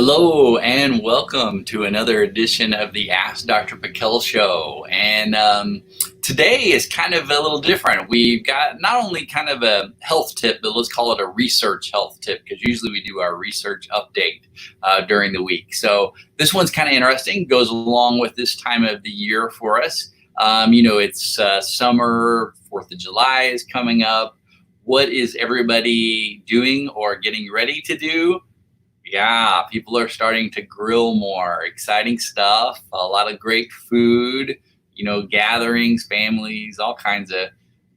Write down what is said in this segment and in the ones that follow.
Hello and welcome to another edition of the Ask Dr. Pickel show. And today is kind of a little different. We've got not only kind of a health tip, but let's call it a research health tip, because usually we do our research update during the week. So this one's kind of interesting, goes along with this time of the year for us. It's summer, 4th of July is coming up. What is everybody doing or getting ready to do? Yeah, people are starting to grill more. Exciting stuff, a lot of great food, gatherings, families, all kinds of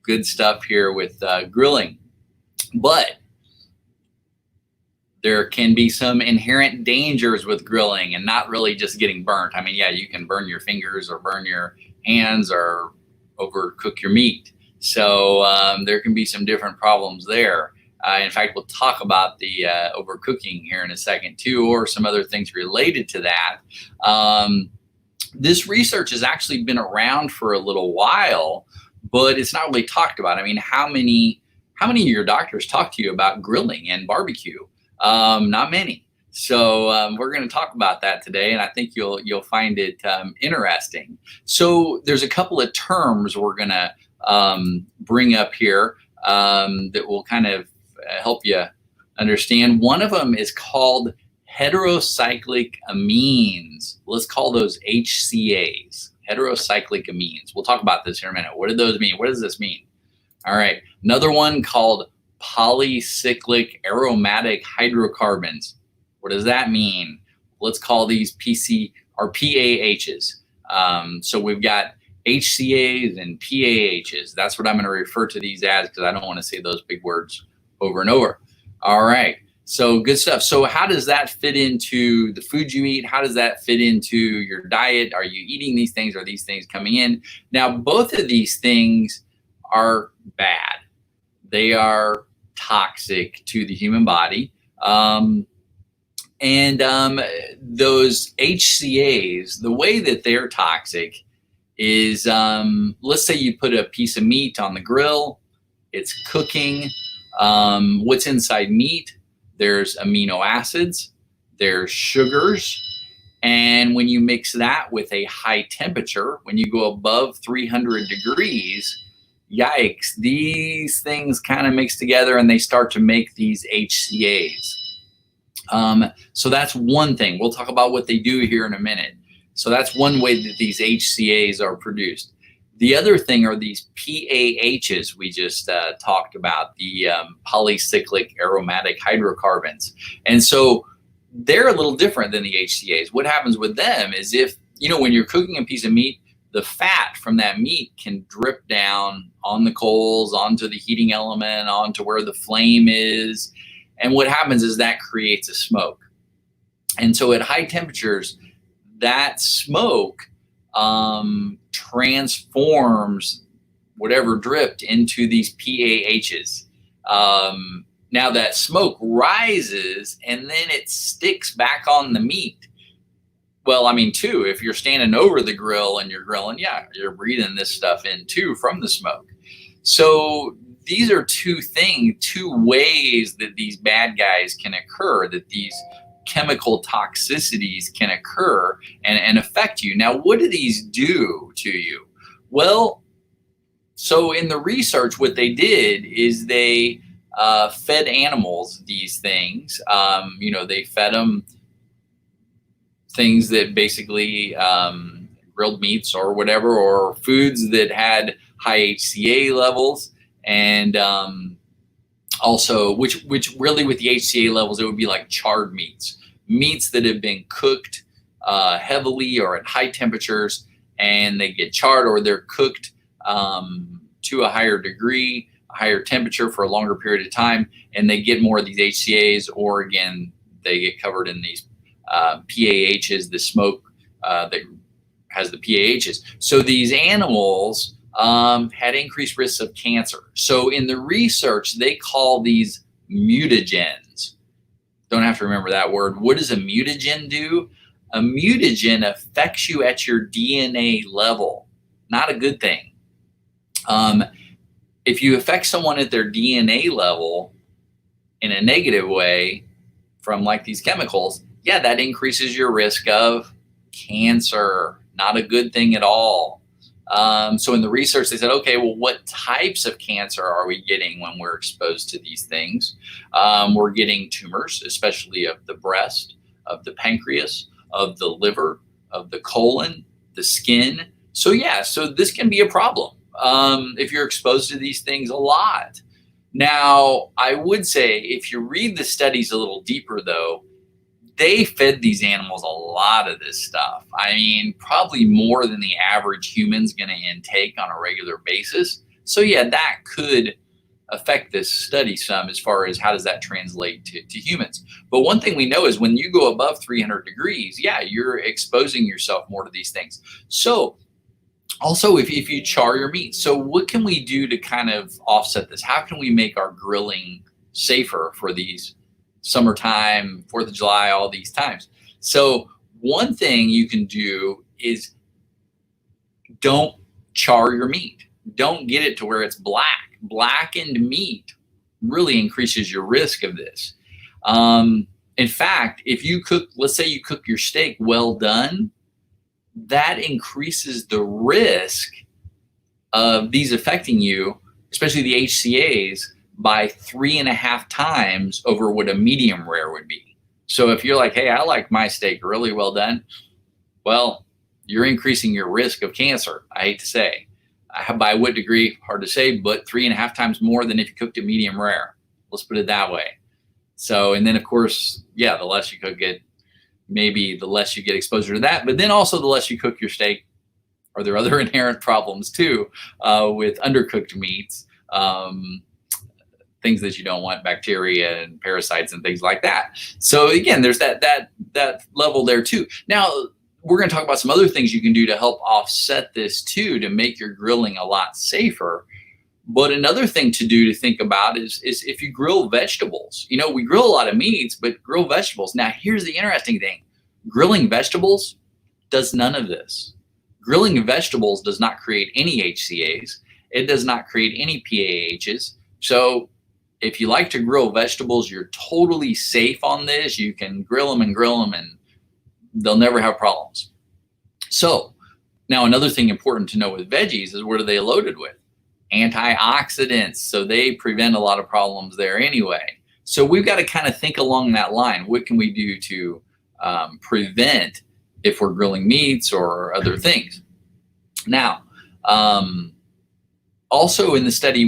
good stuff here with grilling. But there can be some inherent dangers with grilling and not really just getting burnt. I mean, yeah, you can burn your fingers or burn your hands or overcook your meat. So there can be some different problems there. In fact, we'll talk about the overcooking here in a second too, or some other things related to that. This research has actually been around for a little while, but it's not really talked about. I mean, how many of your doctors talk to you about grilling and barbecue? Not many. So we're going to talk about that today, and I think you'll find it interesting. So there's a couple of terms we're going to bring up here that will kind of help you understand. One of them is called heterocyclic amines. Let's call those HCAs, heterocyclic amines. We'll talk about this here in a minute. What do those mean? What does this mean? All right. Another one called polycyclic aromatic hydrocarbons. What does that mean? Let's call these PAHs. So we've got HCAs and PAHs. That's what I'm going to refer to these as, because I don't want to say those big words over and over. All right, so good stuff. So how does that fit into the food you eat? How does that fit into your diet? Are you eating these things? Are these things coming in? Now, both of these things are bad. They are toxic to the human body. Those HCAs, the way that they're toxic is, let's say you put a piece of meat on the grill, it's cooking. What's inside meat? There's amino acids, there's sugars, and when you mix that with a high temperature, when you go above 300 degrees, yikes, these things kind of mix together and they start to make these HCAs. So that's one thing. We'll talk about what they do here in a minute. So that's one way that these HCAs are produced. The other thing are these PAHs we just talked about, the polycyclic aromatic hydrocarbons. And so they're a little different than the HCAs. What happens with them is if, when you're cooking a piece of meat, the fat from that meat can drip down on the coals, onto the heating element, onto where the flame is. And what happens is that creates a smoke. And so at high temperatures, that smoke transforms whatever dripped into these PAHs. Now that smoke rises and then it sticks back on the meat. Well, I mean, too, if you're standing over the grill and you're grilling, yeah, you're breathing this stuff in too from the smoke. So these are two ways that these bad guys can occur, that these chemical toxicities can occur and affect you. Now, what do these do to you? Well, so in the research, what they did is they fed animals these things. They fed them things that basically grilled meats or whatever, or foods that had high HCA levels, and also, which really with the HCA levels, it would be like charred meats that have been cooked heavily or at high temperatures, and they get charred, or they're cooked to a higher degree, a higher temperature for a longer period of time, and they get more of these HCAs, or again, they get covered in these PAHs, the smoke that has the PAHs. So these animals had increased risks of cancer. So in the research, they call these mutagens. Don't have to remember that word. What does a mutagen do? A mutagen affects you at your DNA level. Not a good thing. If you affect someone at their DNA level in a negative way from like these chemicals, yeah, that increases your risk of cancer. Not a good thing at all. So in the research, they said, okay, well, what types of cancer are we getting when we're exposed to these things? We're getting tumors, especially of the breast, of the pancreas, of the liver, of the colon, the skin. So yeah, so this can be a problem if you're exposed to these things a lot. Now, I would say if you read the studies a little deeper, though, they fed these animals a lot of this stuff. I mean, probably more than the average human's going to intake on a regular basis. So yeah, that could affect this study some as far as how does that translate to humans. But one thing we know is when you go above 300 degrees, yeah, you're exposing yourself more to these things. So also, if you char your meat, so what can we do to kind of offset this? How can we make our grilling safer for these summertime, 4th of July, all these times? So one thing you can do is don't char your meat. Don't get it to where it's black. Blackened meat really increases your risk of this. In fact, if you cook, let's say you cook your steak well done, that increases the risk of these affecting you, especially the HCAs, by 3.5 times over what a medium rare would be. So if you're like, hey, I like my steak really well done, well, you're increasing your risk of cancer. I hate to say. By what degree? Hard to say, but 3.5 times more than if you cooked it medium rare. Let's put it that way. So, and then of course, yeah, the less you cook it, maybe the less you get exposure to that, but then also the less you cook your steak. Are there other inherent problems too with undercooked meats? Things that you don't want, bacteria and parasites and things like that. So again, there's that level there too. Now, we're going to talk about some other things you can do to help offset this too, to make your grilling a lot safer. But another thing to do to think about is if you grill vegetables. You know, we grill a lot of meats, but grill vegetables. Now, here's the interesting thing. Grilling vegetables does none of this. Grilling vegetables does not create any HCAs. It does not create any PAHs. So if you like to grill vegetables, you're totally safe on this. You can grill them and they'll never have problems. So now another thing important to know with veggies is what are they loaded with? Antioxidants. So they prevent a lot of problems there anyway. So we've got to kind of think along that line. What can we do to prevent if we're grilling meats or other things? Now, also in the study,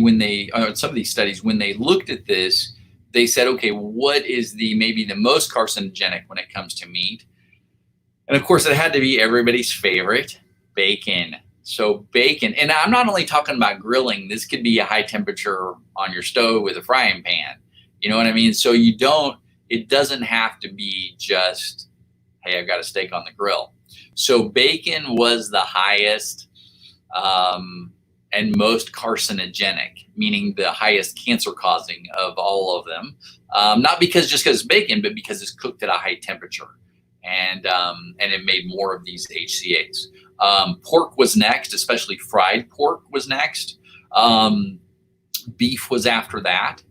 some of these studies, when they looked at this, they said, okay, what is maybe the most carcinogenic when it comes to meat? And of course, it had to be everybody's favorite, bacon. So bacon, and I'm not only talking about grilling, this could be a high temperature on your stove with a frying pan. You know what I mean? So it doesn't have to be just, hey, I've got a steak on the grill. So bacon was the highest and most carcinogenic, meaning the highest cancer causing of all of them. Not just because it's bacon, but because it's cooked at a high temperature. And it made more of these HCAs. Pork was next, especially fried pork was next. Beef was after that.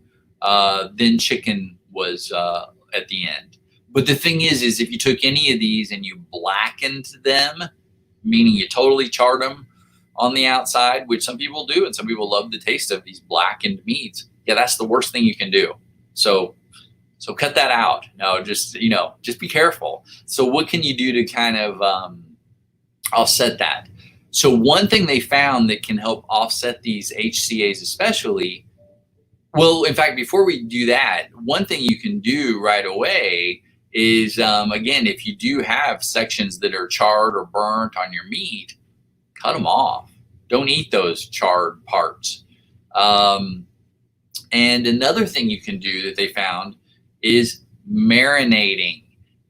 Then chicken was at the end. But the thing is if you took any of these and you blackened them, meaning you totally charred them on the outside, which some people do, and some people love the taste of these blackened meats, yeah, that's the worst thing you can do. So cut that out. No, just be careful. So what can you do to kind of offset that? So one thing they found that can help offset these HCAs especially, well, in fact, before we do that, one thing you can do right away is, again, if you do have sections that are charred or burnt on your meat, cut them off. Don't eat those charred parts. And another thing you can do that they found is marinating.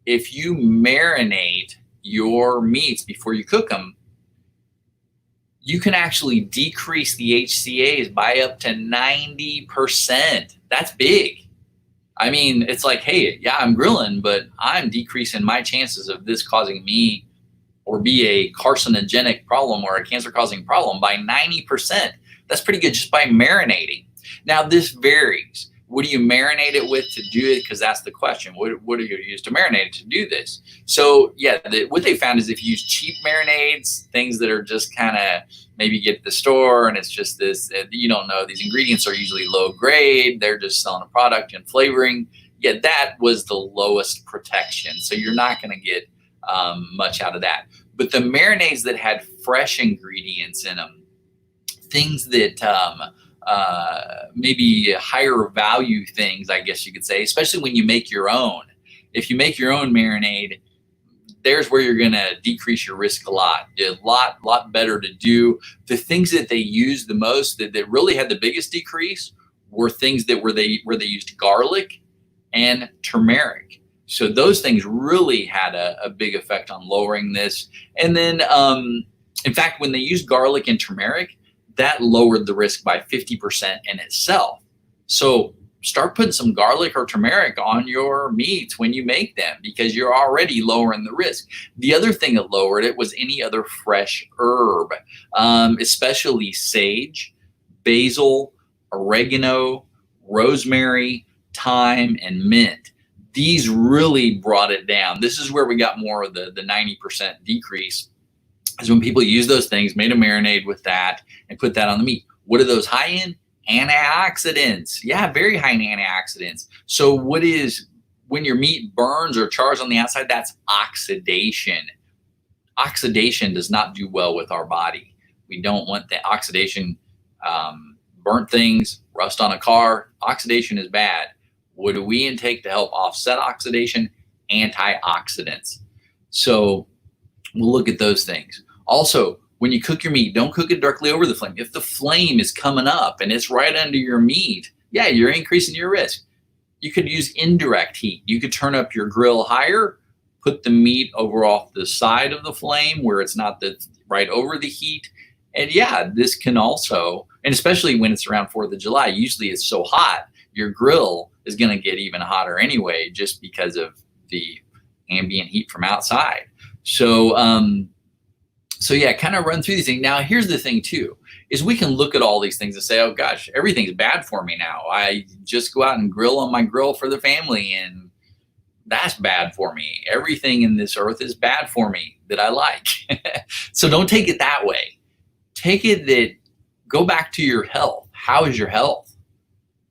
If you marinate your meats before you cook them, you can actually decrease the HCAs by up to 90%. That's big. I mean, it's like, hey, yeah, I'm grilling, but I'm decreasing my chances of this causing me or be a carcinogenic problem or a cancer-causing problem by 90%. That's pretty good just by marinating. Now, this varies. What do you marinate it with to do it? Because that's the question. What do you use to marinate it to do this? So yeah, what they found is if you use cheap marinades, things that are just kind of maybe you get at the store and it's just this, you don't know, these ingredients are usually low grade. They're just selling a product and flavoring. Yeah, that was the lowest protection. So you're not going to get much out of that. But the marinades that had fresh ingredients in them, things that maybe higher value things, I guess you could say, especially when you make your own. If you make your own marinade, there's where you're going to decrease your risk a lot. A lot better to do. The things that they used the most, that really had the biggest decrease, were things that where they used garlic and turmeric. So those things really had a big effect on lowering this. And then, in fact, when they used garlic and turmeric, that lowered the risk by 50% in itself. So start putting some garlic or turmeric on your meats when you make them, because you're already lowering the risk. The other thing that lowered it was any other fresh herb, especially sage, basil, oregano, rosemary, thyme, and mint. These really brought it down. This is where we got more of the 90% decrease, is when people use those things, made a marinade with that, and put that on the meat. What are those high in? Antioxidants. Yeah, very high in antioxidants. So what is, when your meat burns or chars on the outside, that's oxidation. Oxidation does not do well with our body. We don't want the oxidation. Burnt things, rust on a car, oxidation is bad. What do we intake to help offset oxidation? Antioxidants. So we'll look at those things. Also, when you cook your meat, don't cook it directly over the flame. If the flame is coming up and it's right under your meat, yeah, you're increasing your risk. You could use indirect heat. You could turn up your grill higher, put the meat over off the side of the flame where it's not right over the heat. And yeah, this can also, and especially when it's around 4th of July, usually it's so hot, your grill is going to get even hotter anyway, just because of the ambient heat from outside. So, so yeah, kind of run through these things. Now, here's the thing too, is we can look at all these things and say, oh gosh, everything's bad for me now. I just go out and grill on my grill for the family, and that's bad for me. Everything in this earth is bad for me that I like. So don't take it that way. Take it that, go back to your health. How is your health?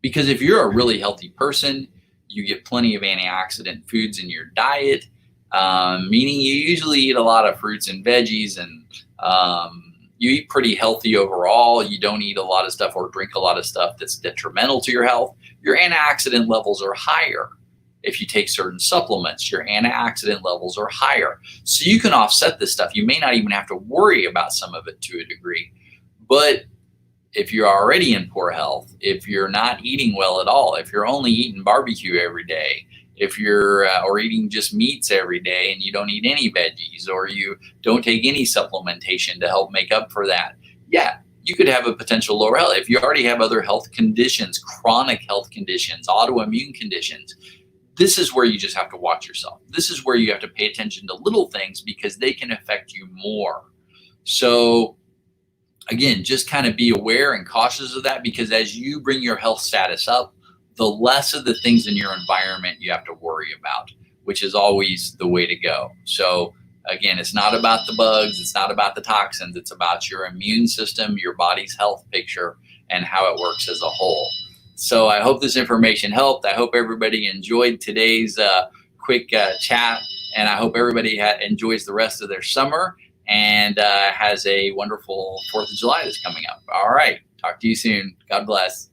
Because if you're a really healthy person, you get plenty of antioxidant foods in your diet, meaning you usually eat a lot of fruits and veggies, and you eat pretty healthy overall. You don't eat a lot of stuff or drink a lot of stuff that's detrimental to your health. Your antioxidant levels are higher. If you take certain supplements, your antioxidant levels are higher. So you can offset this stuff. You may not even have to worry about some of it to a degree. But if you're already in poor health, if you're not eating well at all, if you're only eating barbecue every day, if you're or eating just meats every day and you don't eat any veggies, or you don't take any supplementation to help make up for that, yeah, you could have a potential lower health. If you already have other health conditions, chronic health conditions, autoimmune conditions, this is where you just have to watch yourself. This is where you have to pay attention to little things, because they can affect you more. So again, just kind of be aware and cautious of that, because as you bring your health status up, the less of the things in your environment you have to worry about, which is always the way to go. So again, it's not about the bugs, it's not about the toxins, it's about your immune system, your body's health picture, and how it works as a whole. So I hope this information helped. I hope everybody enjoyed today's quick chat, and I hope everybody enjoys the rest of their summer and has a wonderful 4th of July that's coming up. All right. Talk to you soon. God bless.